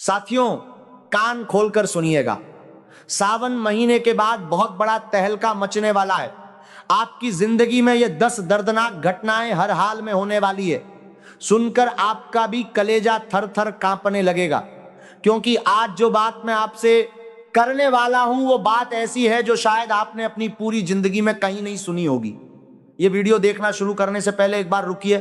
साथियों, कान खोलकर सुनिएगा। सावन महीने के बाद बहुत बड़ा तहलका मचने वाला है। आपकी जिंदगी में ये 10 दर्दनाक घटनाएं हर हाल में होने वाली है। सुनकर आपका भी कलेजा थर थर कांपने लगेगा, क्योंकि आज जो बात मैं आपसे करने वाला हूं वो बात ऐसी है जो शायद आपने अपनी पूरी जिंदगी में कहीं नहीं सुनी होगी। ये वीडियो देखना शुरू करने से पहले एक बार रुकिए,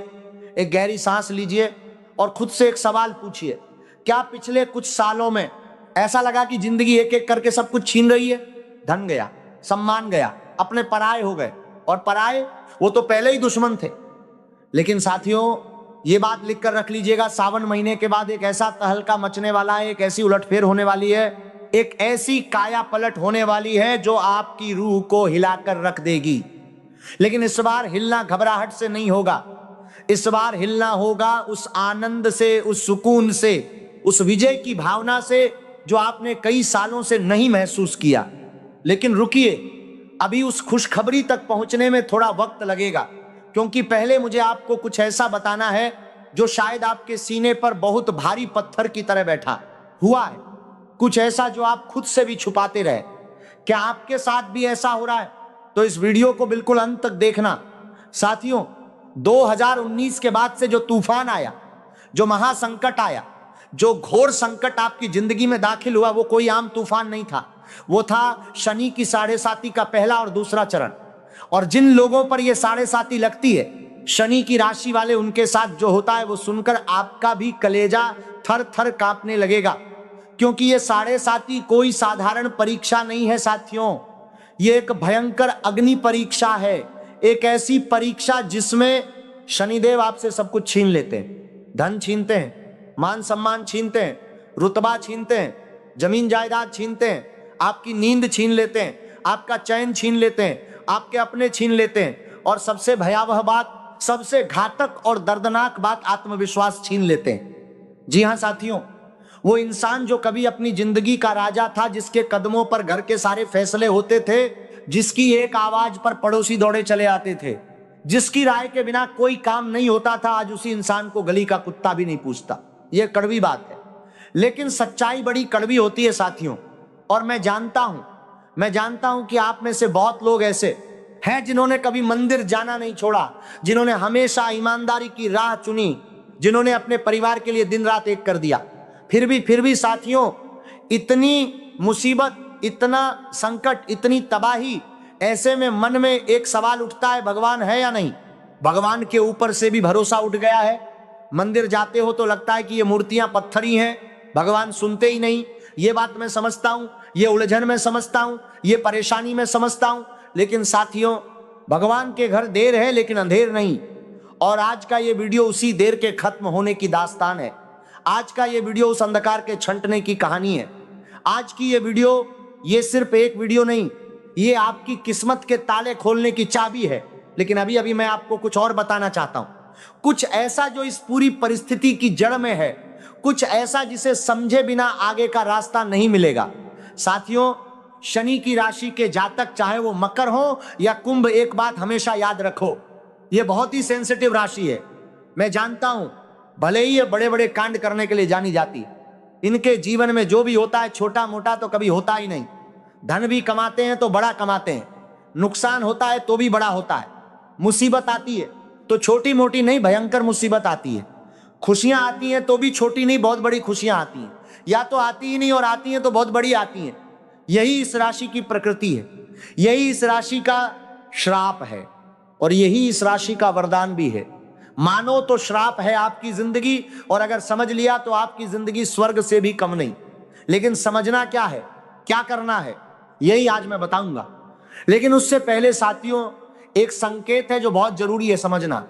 एक गहरी सांस लीजिए और खुद से एक सवाल पूछिए। क्या पिछले कुछ सालों में ऐसा लगा कि जिंदगी एक एक करके सब कुछ छीन रही है? धन गया, सम्मान गया, अपने पराये हो गए, और पराये वो तो पहले ही दुश्मन थे। लेकिन साथियों, ये बात लिख कर रख लीजिएगा, सावन महीने के बाद एक ऐसा तहलका मचने वाला है, एक ऐसी उलटफेर होने वाली है, एक ऐसी काया पलट होने वाली है जो आपकी रूह को हिलाकर रख देगी। लेकिन इस बार हिलना घबराहट से नहीं होगा, इस बार हिलना होगा उस आनंद से, उस सुकून से, उस विजय की भावना से जो आपने कई सालों से नहीं महसूस किया। लेकिन रुकिए, अभी उस खुशखबरी तक पहुंचने में थोड़ा वक्त लगेगा, क्योंकि पहले मुझे आपको कुछ ऐसा बताना है जो शायद आपके सीने पर बहुत भारी पत्थर की तरह बैठा हुआ है। कुछ ऐसा जो आप खुद से भी छुपाते रहे। क्या आपके साथ भी ऐसा हो रहा है? तो इस वीडियो को बिल्कुल अंत तक देखना। साथियों, 2019 के बाद से जो तूफान आया, जो महासंकट आया, जो घोर संकट आपकी जिंदगी में दाखिल हुआ, वो कोई आम तूफान नहीं था। वो था शनि की 7.5 का पहला और दूसरा चरण। और जिन लोगों पर ये 7.5 लगती है, शनि की राशि वाले, उनके साथ जो होता है वो सुनकर आपका भी कलेजा थर थर कांपने लगेगा, क्योंकि ये 7.5 कोई साधारण परीक्षा नहीं है साथियों। ये एक भयंकर अग्नि परीक्षा है, एक ऐसी परीक्षा जिसमें शनिदेव आपसे सब कुछ छीन लेते हैं। धन छीनते हैं, मान सम्मान छीनते हैं, रुतबा छीनते हैं, जमीन जायदाद छीनते हैं, आपकी नींद छीन लेते हैं, आपका चैन छीन लेते हैं, आपके अपने छीन लेते हैं, और सबसे भयावह बात, सबसे घातक और दर्दनाक बात, आत्मविश्वास छीन लेते हैं। जी हाँ साथियों, वो इंसान जो कभी अपनी जिंदगी का राजा था, जिसके कदमों पर घर के सारे फैसले होते थे, जिसकी एक आवाज पर पड़ोसी दौड़े चले आते थे, जिसकी राय के बिना कोई काम नहीं होता था, आज उसी इंसान को गली का कुत्ता भी नहीं पूछता। यह कड़वी बात है, लेकिन सच्चाई बड़ी कड़वी होती है साथियों। और मैं जानता हूं कि आप में से बहुत लोग ऐसे हैं जिन्होंने कभी मंदिर जाना नहीं छोड़ा, जिन्होंने हमेशा ईमानदारी की राह चुनी, जिन्होंने अपने परिवार के लिए दिन रात एक कर दिया। फिर भी साथियों, इतनी मुसीबत, इतना संकट, इतनी तबाही, ऐसे में मन में एक सवाल उठता है, भगवान है या नहीं? भगवान के ऊपर से भी भरोसा उठ गया है। मंदिर जाते हो तो लगता है कि ये मूर्तियां पत्थर ही हैं, भगवान सुनते ही नहीं। ये बात मैं समझता हूं, ये उलझन में समझता हूं, ये परेशानी में समझता हूं। लेकिन साथियों, भगवान के घर देर है लेकिन अंधेर नहीं। और आज का ये वीडियो उसी देर के खत्म होने की दास्तान है। आज का ये वीडियो उस अंधकार के छंटने की कहानी है। आज की ये वीडियो, ये सिर्फ एक वीडियो नहीं, ये आपकी किस्मत के ताले खोलने की चाबी है। लेकिन अभी अभी मैं आपको कुछ और बताना चाहता हूं, कुछ ऐसा जो इस पूरी परिस्थिति की जड़ में है, कुछ ऐसा जिसे समझे बिना आगे का रास्ता नहीं मिलेगा। साथियों, शनि की राशि के जातक, चाहे वो मकर हो या कुंभ, एक बात हमेशा याद रखो, ये बहुत ही सेंसिटिव राशि है। मैं जानता हूं, भले ही ये बड़े बड़े कांड करने के लिए जानी जाती, इनके जीवन में जो भी होता है छोटा मोटा तो कभी होता ही नहीं। धन भी कमाते हैं तो बड़ा कमाते हैं, नुकसान होता है तो भी बड़ा होता है, मुसीबत आती है तो छोटी मोटी नहीं, भयंकर मुसीबत आती है, खुशियां आती हैं तो भी छोटी नहीं, बहुत बड़ी खुशियां आती हैं, या तो आती ही नहीं और आती हैं तो बहुत बड़ी आती हैं। यही इस राशि की प्रकृति है, यही इस राशि का श्राप है, और यही इस राशि का वरदान भी है। मानो तो श्राप है आपकी जिंदगी, और अगर समझ लिया तो आपकी जिंदगी स्वर्ग से भी कम नहीं। लेकिन समझना क्या है, क्या करना है, यही आज मैं बताऊंगा। लेकिन उससे पहले साथियों, एक संकेत है जो बहुत जरूरी है समझना।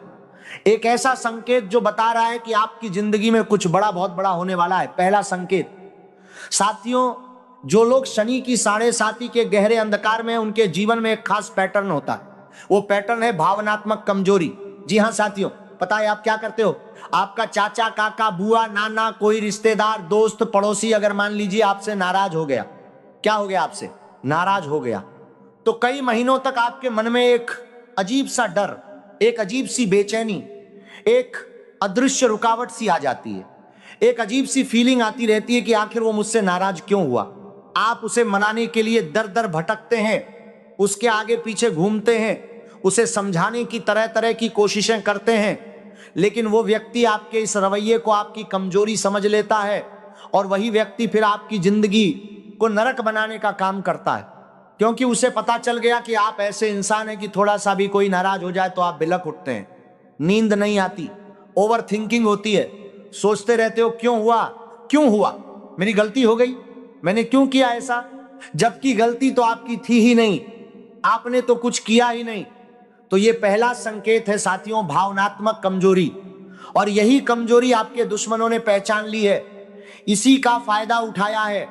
एक ऐसा संकेत जो बता रहा है कि आपकी जिंदगी में कुछ बड़ा, बहुत बड़ा होने वाला है। पहला संकेत साथियों, जो लोग शनि की 7.5 के गहरे अंधकार में हैं, उनके जीवन में एक खास पैटर्न होता है। वो पैटर्न है भावनात्मक कमजोरी। जी हाँ साथियों, पता है आप क्या करते हो? आपका चाचा, काका, बुआ, नाना, कोई रिश्तेदार, दोस्त, पड़ोसी अगर मान लीजिए आपसे नाराज हो गया, क्या हो गया? आपसे नाराज हो गया, तो कई महीनों तक आपके मन में एक अजीब सा डर, एक अजीब सी बेचैनी, एक अदृश्य रुकावट सी आ जाती है। एक अजीब सी फीलिंग आती रहती है कि आखिर वो मुझसे नाराज क्यों हुआ। आप उसे मनाने के लिए दर दर भटकते हैं, उसके आगे पीछे घूमते हैं, उसे समझाने की तरह तरह की कोशिशें करते हैं, लेकिन वो व्यक्ति आपके इस रवैये को आपकी कमजोरी समझ लेता है और वही व्यक्ति फिर आपकी जिंदगी को नरक बनाने का काम करता है, क्योंकि उसे पता चल गया कि आप ऐसे इंसान हैं कि थोड़ा सा भी कोई नाराज हो जाए तो आप बिलख उठते हैं, नींद नहीं आती, ओवर थिंकिंग होती है, सोचते रहते हो क्यों हुआ, क्यों हुआ, मेरी गलती हो गई, मैंने क्यों किया ऐसा, जबकि गलती तो आपकी थी ही नहीं, आपने तो कुछ किया ही नहीं। तो ये पहला संकेत है साथियों, भावनात्मक कमजोरी। और यही कमजोरी आपके दुश्मनों ने पहचान ली है, इसी का फायदा उठाया है।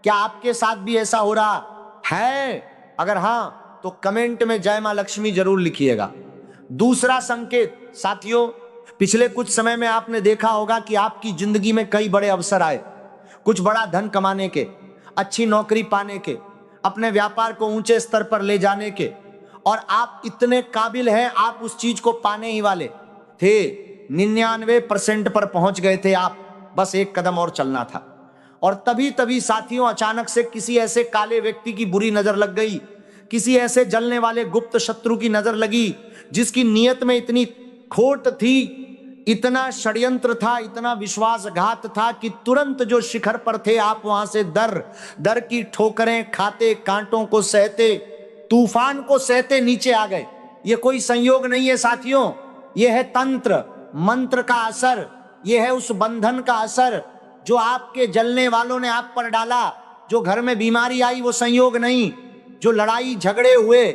क्या आपके साथ भी ऐसा हो रहा है? अगर हां तो कमेंट में जय मां लक्ष्मी जरूर लिखिएगा। दूसरा संकेत साथियों, पिछले कुछ समय में आपने देखा होगा कि आपकी जिंदगी में कई बड़े अवसर आए, कुछ बड़ा धन कमाने के, अच्छी नौकरी पाने के, अपने व्यापार को ऊंचे स्तर पर ले जाने के, और आप इतने काबिल हैं, आप उस चीज को पाने ही वाले थे, 99% पर पहुंच गए थे आप, बस एक कदम और चलना था। और तभी तभी साथियों अचानक से किसी ऐसे काले व्यक्ति की बुरी नजर लग गई, किसी ऐसे जलने वाले गुप्त शत्रु की नजर लगी जिसकी नीयत में इतनी खोट थी, इतना षड्यंत्र था, इतना विश्वासघात था कि तुरंत जो शिखर पर थे आप वहां से दर दर की ठोकरें खाते, कांटों को सहते, तूफान को सहते नीचे आ गए। ये कोई संयोग नहीं है साथियों, ये है तंत्र मंत्र का असर, ये है उस बंधन का असर जो आपके जलने वालों ने आप पर डाला। जो घर में बीमारी आई वो संयोग नहीं, जो लड़ाई झगड़े हुए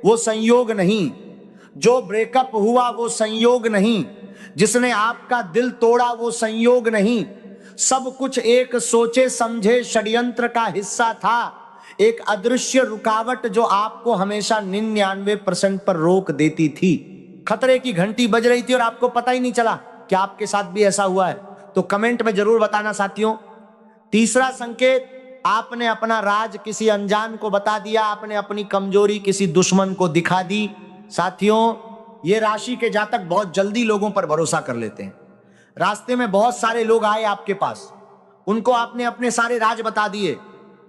वो संयोग नहीं, जो ब्रेकअप हुआ वो संयोग नहीं, जिसने आपका दिल तोड़ा वो संयोग नहीं, सब कुछ एक सोचे समझे षड्यंत्र का हिस्सा था, एक अदृश्य रुकावट जो आपको हमेशा 99% पर रोक देती थी। खतरे की घंटी बज रही थी और आपको पता ही नहीं चला। क्या आपके साथ भी ऐसा हुआ है? तो कमेंट में जरूर बताना साथियों। तीसरा संकेत, आपने अपना राज किसी अनजान को बता दिया, आपने अपनी कमजोरी किसी दुश्मन को दिखा दी। साथियों ये राशि के जातक बहुत जल्दी लोगों पर भरोसा कर लेते हैं। रास्ते में बहुत सारे लोग आए आपके पास, उनको आपने अपने सारे राज बता दिए,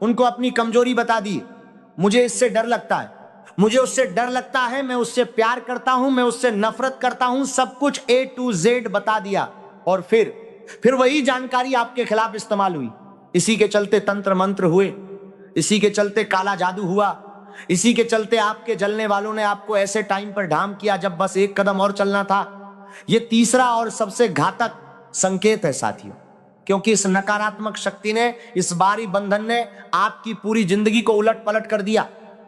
उनको अपनी कमजोरी बता दी। मुझे इससे डर लगता है, मुझे उससे डर लगता है, मैं उससे प्यार करता हूं, मैं उससे नफरत करता हूं, सब कुछ A to Z बता दिया। और फिर वही जानकारी आपके खिलाफ इस्तेमाल हुई। इसी के चलते तंत्र मंत्र हुए, इसी के चलते काला जादू हुआ, इसी के चलते आपके जलने वालों ने आपको ऐसे टाइम पर ढाम किया जब बस एक कदम और चलना था। यह तीसरा और सबसे घातक संकेत है साथियों, क्योंकि इस नकारात्मक शक्ति ने, इस बारी बंधन ने आपकी पूरी जिंदगी को उलट पलट कर दिया।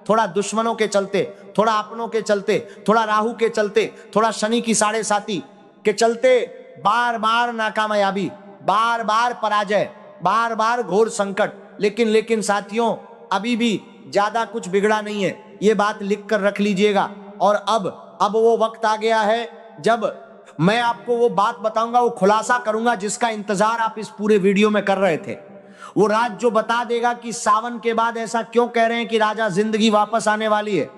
थोड़ा दुश्मनों के चलते, थोड़ा अपनों के चलते, थोड़ा राहु के चलते, थोड़ा शनि की 7.5 के चलते बार बार नाकामयाबी, बार बार पराजय, बार बार घोर संकट। लेकिन साथियों अभी भी ज्यादा कुछ बिगड़ा नहीं है, ये बात लिख कर रख लीजिएगा। और अब वो वक्त आ गया है जब मैं आपको वो बात बताऊंगा, वो खुलासा करूंगा जिसका इंतजार आप इस पूरे वीडियो में कर रहे थे। वो राज जो बता देगा कि सावन के बाद ऐसा क्यों कह रहे हैं कि राजा जिंदगी वापस आने वाली है।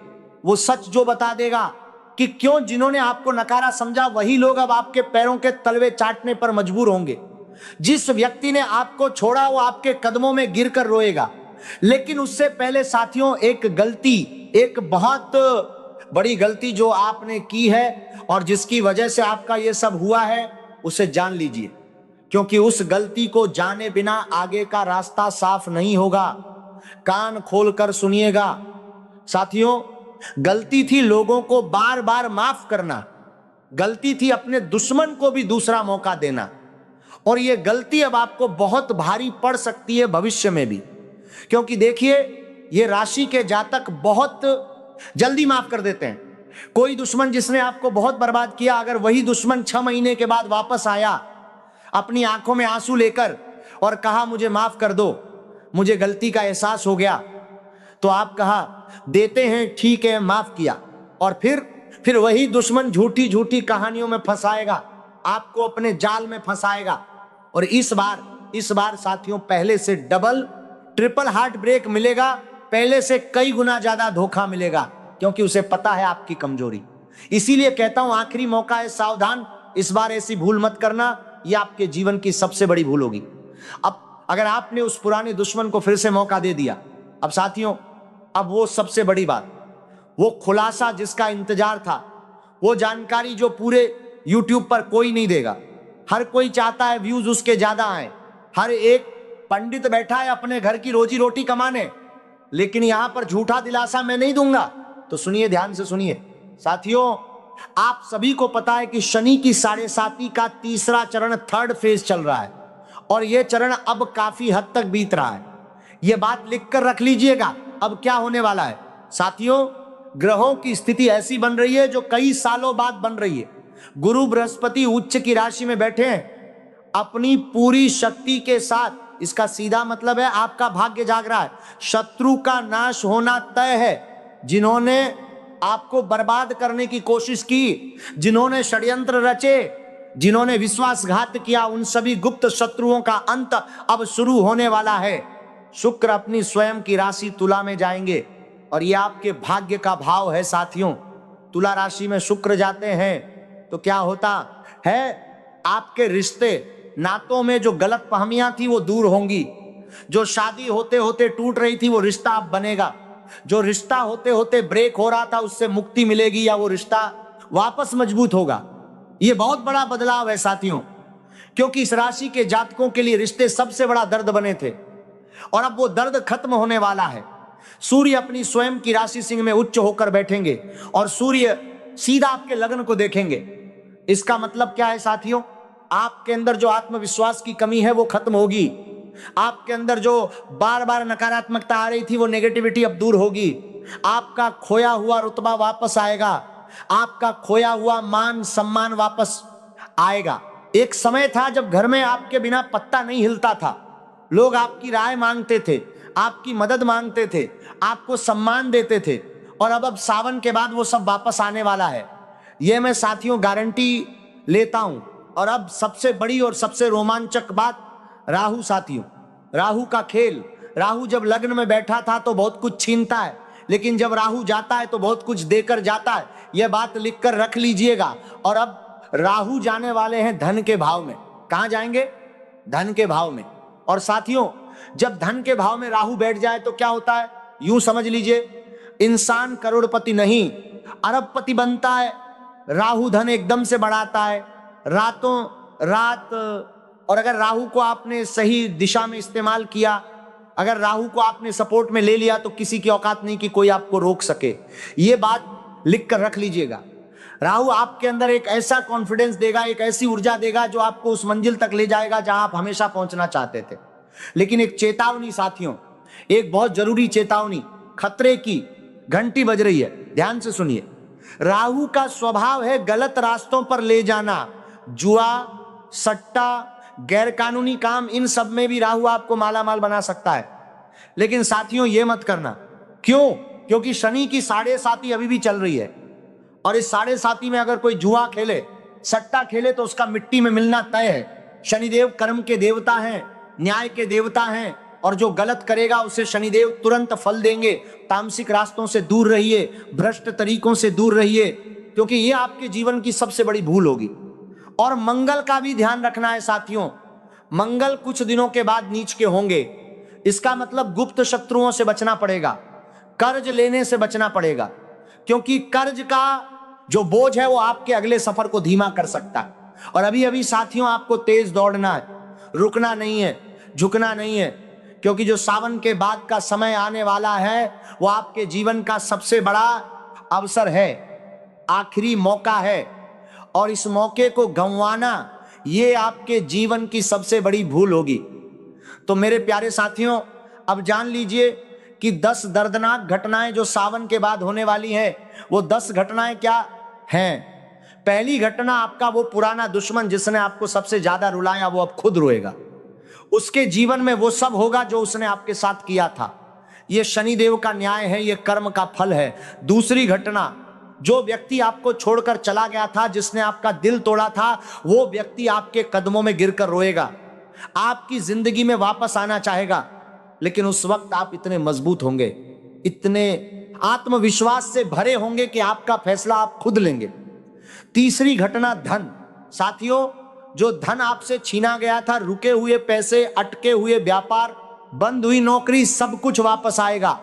वो सच जो बता देगा कि क्यों जिन्होंने आपको नकारा समझा वही लोग अब आपके पैरों के तलवे चाटने पर मजबूर होंगे। जिस व्यक्ति ने आपको छोड़ा वो आपके कदमों में गिरकर रोएगा। लेकिन उससे पहले साथियों एक गलती, एक बहुत बड़ी गलती जो आपने की है और जिसकी वजह से आपका ये सब हुआ है, उसे जान लीजिए, क्योंकि उस गलती को जाने बिना आगे का रास्ता साफ नहीं होगा। कान खोलकर सुनिएगा साथियों, गलती थी लोगों को बार बार माफ करना, गलती थी अपने दुश्मन को भी दूसरा मौका देना, और यह गलती अब आपको बहुत भारी पड़ सकती है भविष्य में भी। क्योंकि देखिए ये राशि के जातक बहुत जल्दी माफ कर देते हैं। कोई दुश्मन जिसने आपको बहुत बर्बाद किया, अगर वही दुश्मन 6 महीने के बाद वापस आया अपनी आंखों में आंसू लेकर और कहा मुझे माफ कर दो, मुझे गलती का एहसास हो गया, तो आप कहा देते हैं, ठीक है माफ किया। और फिर वही दुश्मन झूठी झूठी कहानियों में फंसाएगा, आपको अपने जाल में फंसाएगा। और इस बार साथियों पहले से डबल ट्रिपल हार्ट ब्रेक मिलेगा, पहले से कई गुना ज्यादा धोखा मिलेगा, क्योंकि उसे पता है आपकी कमजोरी। इसीलिए कहता हूं आखिरी मौका है, सावधान, इस बार ऐसी भूल मत करना। यह आपके जीवन की सबसे बड़ी भूल होगी। अब अगर आपने उस पुराने दुश्मन को फिर से मौका दे दिया, अब साथियों, अब वो सबसे बड़ी बात, वो खुलासा जिसका इंतजार था, वो जानकारी जो पूरे YouTube पर कोई नहीं देगा। हर कोई चाहता है व्यूज उसके ज्यादा आए, हर एक पंडित बैठा है अपने घर की रोजी रोटी कमाने, लेकिन यहां पर झूठा दिलासा मैं नहीं दूंगा। तो सुनिए, ध्यान से सुनिए साथियों, आप सभी को पता है कि शनि की 7.5 का तीसरा चरण, थर्ड फेज चल रहा है, और यह चरण अब काफी हद तक बीत रहा है। यह बात लिखकर रख लीजिएगा, अब क्या होने वाला है साथियों। ग्रहों की स्थिति ऐसी बन रही है जो कई सालों बाद बन रही है। गुरु बृहस्पति उच्च की राशि में बैठे हैं अपनी पूरी शक्ति के साथ। इसका सीधा मतलब है आपका भाग्य जाग रहा है, शत्रु का नाश होना तय है। जिन्होंने आपको बर्बाद करने की कोशिश की, जिन्होंने षड्यंत्र रचे, जिन्होंने विश्वासघात किया, उन सभी गुप्त शत्रुओं का अंत अब शुरू होने वाला है। शुक्र अपनी स्वयं की राशि तुला में जाएंगे, और यह आपके भाग्य का भाव है साथियों। तुला राशि में शुक्र जाते हैं तो क्या होता है, आपके रिश्ते नातों में जो गलत फहमियां थी वो दूर होंगी। जो शादी होते होते टूट रही थी वो रिश्ता अब बनेगा। जो रिश्ता होते होते ब्रेक हो रहा था उससे मुक्ति मिलेगी, या वो रिश्ता वापस मजबूत होगा। ये बहुत बड़ा बदलाव है साथियों, क्योंकि इस राशि के जातकों के लिए रिश्ते सबसे बड़ा दर्द बने थे, और अब वो दर्द खत्म होने वाला है। सूर्य अपनी स्वयं की राशि सिंह में उच्च होकर बैठेंगे, और सूर्य सीधा आपके लग्न को देखेंगे। इसका मतलब क्या है साथियों, आपके अंदर जो आत्मविश्वास की कमी है वो खत्म होगी। आपके अंदर जो बार बार नकारात्मकता आ रही थी वो नेगेटिविटी अब दूर होगी। आपका खोया हुआ रुतबा वापस आएगा, आपका खोया हुआ मान सम्मान वापस आएगा। एक समय था जब घर में आपके बिना पत्ता नहीं हिलता था, लोग आपकी राय मांगते थे, आपकी मदद मांगते थे, आपको सम्मान देते थे, और अब सावन के बाद वो सब वापस आने वाला है। ये मैं साथियों गारंटी लेता हूं। और अब सबसे बड़ी और सबसे रोमांचक बात, राहु साथियों, राहु का खेल। राहु जब लग्न में बैठा था तो बहुत कुछ छीनता है, लेकिन जब राहु जाता है तो बहुत कुछ देकर जाता है। यह बात लिखकर रख लीजिएगा। और अब राहु जाने वाले हैं धन के भाव में। कहां जाएंगे? धन के भाव में। और साथियों, जब धन के भाव में राहु बैठ जाए तो क्या होता है, यूं समझ लीजिए, इंसान करोड़पति नहीं अरबपति बनता है। राहु धन एकदम से बढ़ाता है रातों रात। और अगर राहु को आपने सही दिशा में इस्तेमाल किया, अगर राहु को आपने सपोर्ट में ले लिया, तो किसी की औकात नहीं कि कोई आपको रोक सके। ये बात लिख कर रख लीजिएगा। राहु आपके अंदर एक ऐसा कॉन्फिडेंस देगा, एक ऐसी ऊर्जा देगा जो आपको उस मंजिल तक ले जाएगा जहां आप हमेशा पहुंचना चाहते थे। लेकिन एक चेतावनी साथियों, एक बहुत जरूरी चेतावनी, खतरे की घंटी बज रही है, ध्यान से सुनिए। राहु का स्वभाव है गलत रास्तों पर ले जाना। जुआ, सट्टा, गैरकानूनी काम, इन सब में भी राहु आपको मालामाल बना सकता है। लेकिन साथियों ये मत करना। क्यों? क्योंकि शनि की 7.5 अभी भी चल रही है, और इस 7.5 में अगर कोई जुआ खेले, सट्टा खेले, तो उसका मिट्टी में मिलना तय है। शनिदेव कर्म के देवता हैं, न्याय के देवता हैं, और जो गलत करेगा उसे शनिदेव तुरंत फल देंगे। तामसिक रास्तों से दूर रहिए, भ्रष्ट तरीकों से दूर रहिए, क्योंकि ये आपके जीवन की सबसे बड़ी भूल होगी। और मंगल का भी ध्यान रखना है साथियों। मंगल कुछ दिनों के बाद नीच के होंगे। इसका मतलब गुप्त शत्रुओं से बचना पड़ेगा, कर्ज लेने से बचना पड़ेगा, क्योंकि कर्ज का जो बोझ है वो आपके अगले सफर को धीमा कर सकता है। और अभी अभी साथियों आपको तेज दौड़ना है, रुकना नहीं है, झुकना नहीं है, क्योंकि जो सावन के बाद का समय आने वाला है वो आपके जीवन का सबसे बड़ा अवसर है, आखिरी मौका है। और इस मौके को गंवाना ये आपके जीवन की सबसे बड़ी भूल होगी। तो मेरे प्यारे साथियों, अब जान लीजिए कि 10 दर्दनाक घटनाएं जो सावन के बाद होने वाली हैं, वो 10 घटनाएं क्या हैं। पहली घटना, आपका वो पुराना दुश्मन जिसने आपको सबसे ज्यादा रुलाया वो अब खुद रोएगा। उसके जीवन में वो सब होगा जो उसने आपके साथ किया था। ये शनिदेव का न्याय है, ये कर्म का फल है। दूसरी घटना, जो व्यक्ति आपको छोड़कर चला गया था, जिसने आपका दिल तोड़ा था, वो व्यक्ति आपके कदमों में गिरकर रोएगा, आपकी जिंदगी में वापस आना चाहेगा। लेकिन उस वक्त आप इतने मजबूत होंगे, इतने आत्मविश्वास से भरे होंगे कि आपका फैसला आप खुद लेंगे। तीसरी घटना, धन। साथियों, जो धन आपसे छीना गया था, रुके हुए पैसे, अटके हुए व्यापार, बंद हुई नौकरी, सब कुछ वापस आएगा।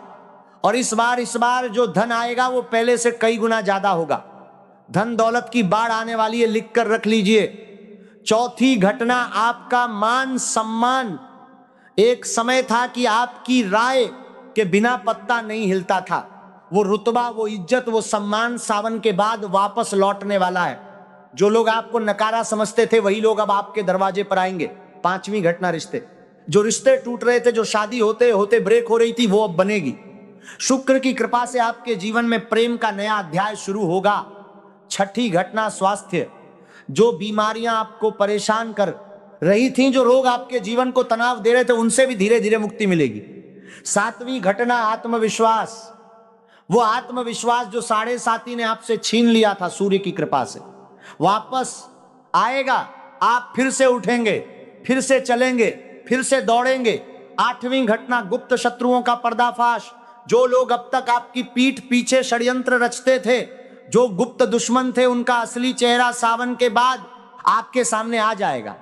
और इस बार जो धन आएगा वो पहले से कई गुना ज्यादा होगा। धन दौलत की बाढ़ आने वाली है, लिख कर रख लीजिए। चौथी घटना, आपका मान सम्मान। एक समय था कि आपकी राय के बिना पत्ता नहीं हिलता था। वो रुतबा, वो इज्जत, वो सम्मान सावन के बाद वापस लौटने वाला है। जो लोग आपको नकारा समझते थे वही लोग अब आपके दरवाजे पर आएंगे। पांचवी घटना, रिश्ते। जो रिश्ते टूट रहे थे, जो शादी होते होते ब्रेक हो रही थी, वो अब बनेगी। शुक्र की कृपा से आपके जीवन में प्रेम का नया अध्याय शुरू होगा। छठी घटना, स्वास्थ्य। जो बीमारियां आपको परेशान कर रही थी, जो रोग आपके जीवन को तनाव दे रहे थे, उनसे भी धीरे धीरे मुक्ति मिलेगी। सातवीं घटना, आत्मविश्वास। वो आत्मविश्वास जो साढ़े साथी ने आपसे छीन लिया था, सूर्य की कृपा से वापस आएगा। आप फिर से उठेंगे, फिर से चलेंगे, फिर से दौड़ेंगे। आठवीं घटना, गुप्त शत्रुओं का पर्दाफाश। जो लोग अब तक आपकी पीठ पीछे षड्यंत्र रचते थे, जो गुप्त दुश्मन थे, उनका असली चेहरा सावन के बाद आपके सामने आ जाएगा।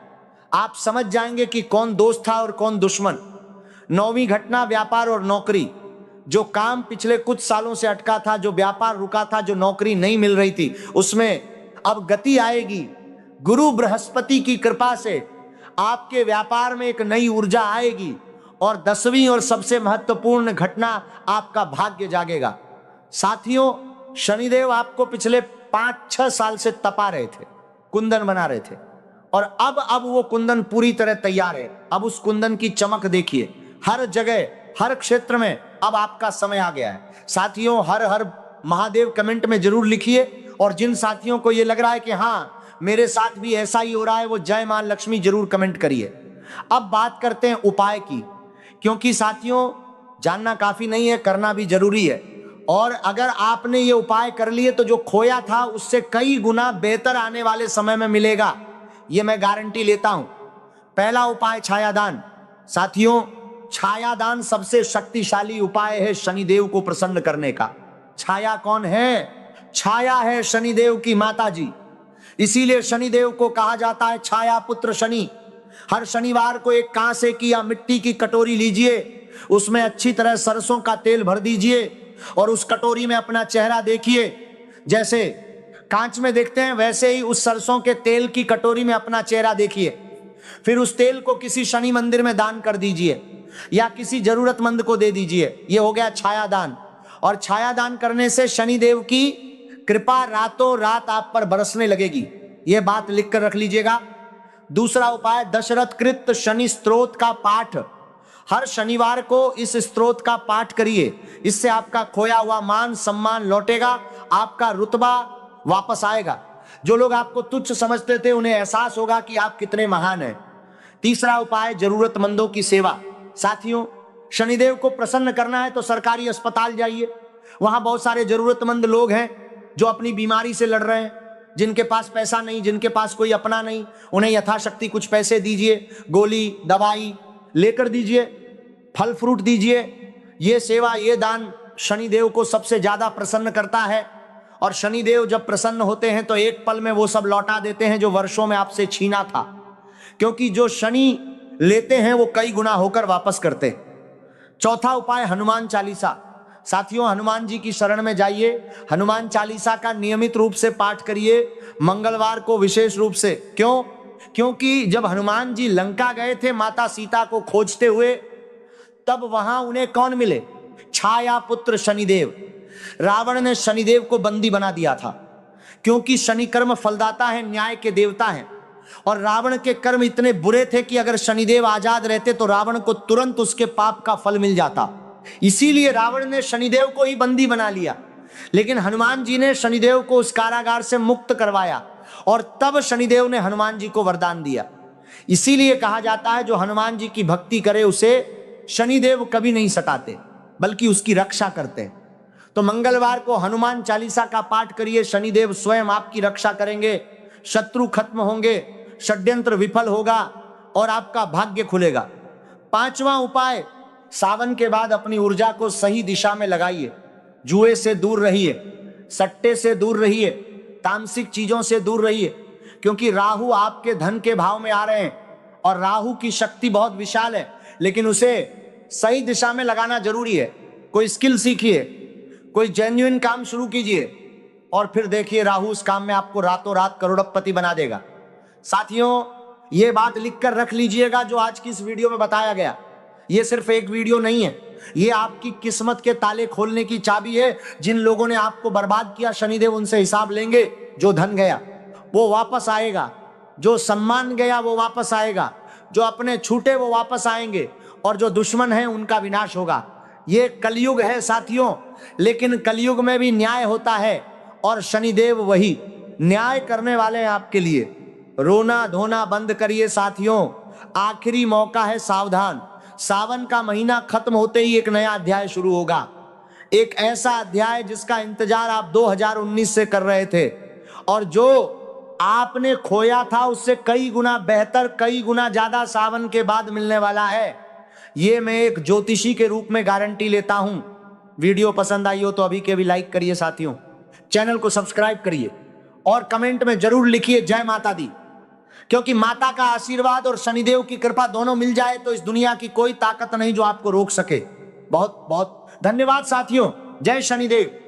आप समझ जाएंगे कि कौन दोस्त था और कौन दुश्मन। नौवीं घटना, व्यापार और नौकरी। जो काम पिछले कुछ सालों से अटका था, जो व्यापार रुका था, जो नौकरी नहीं मिल रही थी, उसमें अब गति आएगी। गुरु बृहस्पति की कृपा से आपके व्यापार में एक नई ऊर्जा आएगी। और 10वीं और सबसे महत्वपूर्ण घटना, आपका भाग्य जागेगा। साथियों, शनिदेव आपको पिछले 5-6 साल से तपा रहे थे, कुंदन बना रहे थे, और अब वो कुंदन पूरी तरह तैयार है। अब उस कुंदन की चमक देखिए, हर जगह, हर क्षेत्र में अब आपका समय आ गया है। साथियों, हर हर महादेव कमेंट में जरूर लिखिए। और जिन साथियों को ये लग रहा है कि हाँ मेरे साथ भी ऐसा ही हो रहा है, वो जय मां लक्ष्मी जरूर कमेंट करिए। अब बात करते हैं उपाय की, क्योंकि साथियों जानना काफी नहीं है, करना भी जरूरी है। और अगर आपने ये उपाय कर लिए तो जो खोया था उससे कई गुना बेहतर आने वाले समय में मिलेगा, ये मैं गारंटी लेता हूं। पहला उपाय, छायादान। साथियों, छायादान सबसे शक्तिशाली उपाय है शनिदेव को प्रसन्न करने का। छाया कौन है? छाया है शनिदेव की माता जी। इसीलिए शनिदेव को कहा जाता है छाया पुत्र शनि। हर शनिवार को एक कांसे की या मिट्टी की कटोरी लीजिए, उसमें अच्छी तरह सरसों का तेल भर दीजिए और उस कटोरी में अपना चेहरा देखिए। जैसे कांच में देखते हैं वैसे ही उस सरसों के तेल की कटोरी में अपना चेहरा देखिए। फिर उस तेल को किसी शनि मंदिर में दान कर दीजिए या किसी जरूरतमंद को दे दीजिए। ये हो गया छायादान। और छायादान करने से शनिदेव की कृपा रातों रात आप पर बरसने लगेगी। यह बात लिख कर रख लीजिएगा। दूसरा उपाय, दशरथ कृत शनि स्तोत्र का पाठ। हर शनिवार को इस स्तोत्र का पाठ करिए। इससे आपका खोया हुआ मान सम्मान लौटेगा, आपका रुतबा वापस आएगा। जो लोग आपको तुच्छ समझते थे उन्हें एहसास होगा कि आप कितने महान हैं। तीसरा उपाय, जरूरतमंदों की सेवा। साथियों, शनिदेव को प्रसन्न करना है तो सरकारी अस्पताल जाइए। वहां बहुत सारे जरूरतमंद लोग हैं जो अपनी बीमारी से लड़ रहे हैं, जिनके पास पैसा नहीं, जिनके पास कोई अपना नहीं। उन्हें यथाशक्ति कुछ पैसे दीजिए, गोली दवाई लेकर दीजिए, फल फ्रूट दीजिए। ये सेवा, ये दान शनिदेव को सबसे ज्यादा प्रसन्न करता है। और शनिदेव जब प्रसन्न होते हैं तो एक पल में वो सब लौटा देते हैं जो वर्षों में आपसे छीना था, क्योंकि जो शनि लेते हैं वो कई गुना होकर वापस करते। चौथा उपाय, हनुमान चालीसा। साथियों, हनुमान जी की शरण में जाइए, हनुमान चालीसा का नियमित रूप से पाठ करिए, मंगलवार को विशेष रूप से। क्यों? क्योंकि जब हनुमान जी लंका गए थे माता सीता को खोजते हुए, तब वहां उन्हें कौन मिले? छाया पुत्र शनिदेव। रावण ने शनिदेव को बंदी बना दिया था, क्योंकि शनि कर्म फलदाता है, न्याय के देवता है। और रावण के कर्म इतने बुरे थे कि अगर शनिदेव आजाद रहते तो रावण को तुरंत उसके पाप का फल मिल जाता। इसीलिए रावण ने शनिदेव को ही बंदी बना लिया। लेकिन हनुमान जी ने शनिदेव को उस कारागार से मुक्त करवाया और तब शनिदेव ने हनुमान जी को वरदान दिया। इसीलिए कहा जाता है जो हनुमान जी की भक्ति करे उसे शनिदेव कभी नहीं सताते, बल्कि उसकी रक्षा करते हैं। तो मंगलवार को हनुमान चालीसा का पाठ करिए, शनिदेव स्वयं आपकी रक्षा करेंगे, शत्रु खत्म होंगे, षड्यंत्र विफल होगा और आपका भाग्य खुलेगा। पांचवा उपाय, सावन के बाद अपनी ऊर्जा को सही दिशा में लगाइए। जुए से दूर रहिए, सट्टे से दूर रहिए, तामसिक चीजों से दूर रहिए। क्योंकि राहु आपके धन के भाव में आ रहे हैं और राहु की शक्ति बहुत विशाल है, लेकिन उसे सही दिशा में लगाना जरूरी है। कोई स्किल सीखिए, कोई जेन्युइन काम शुरू कीजिए और फिर देखिए राहु उस काम में आपको रातों रात करोड़पति बना देगा। साथियों, ये बात लिखकर रख लीजिएगा जो आज की इस वीडियो में बताया गया। ये सिर्फ एक वीडियो नहीं है, ये आपकी किस्मत के ताले खोलने की चाबी है। जिन लोगों ने आपको बर्बाद किया, शनिदेव उनसे हिसाब लेंगे। जो धन गया वो वापस आएगा, जो सम्मान गया वो वापस आएगा, जो अपने छूटे वो वापस आएंगे और जो दुश्मन है उनका विनाश होगा। ये कलयुग है साथियों, लेकिन कलयुग में भी न्याय होता है और शनिदेव वही न्याय करने वाले हैं आपके लिए। रोना धोना बंद करिए साथियों, आखिरी मौका है, सावधान। सावन का महीना खत्म होते ही एक नया अध्याय शुरू होगा, एक ऐसा अध्याय जिसका इंतजार आप 2019 से कर रहे थे और जो आपने खोया था उससे कई गुना बेहतर, कई गुना ज्यादा सावन के बाद मिलने वाला है। ये मैं एक ज्योतिषी के रूप में गारंटी लेता हूं। वीडियो पसंद आई हो तो अभी के भी लाइक करिए साथियों, चैनल को सब्सक्राइब करिए और कमेंट में जरूर लिखिए जय माता दी, क्योंकि माता का आशीर्वाद और शनिदेव की कृपा दोनों मिल जाए तो इस दुनिया की कोई ताकत नहीं जो आपको रोक सके। बहुत बहुत धन्यवाद साथियों, जय शनिदेव।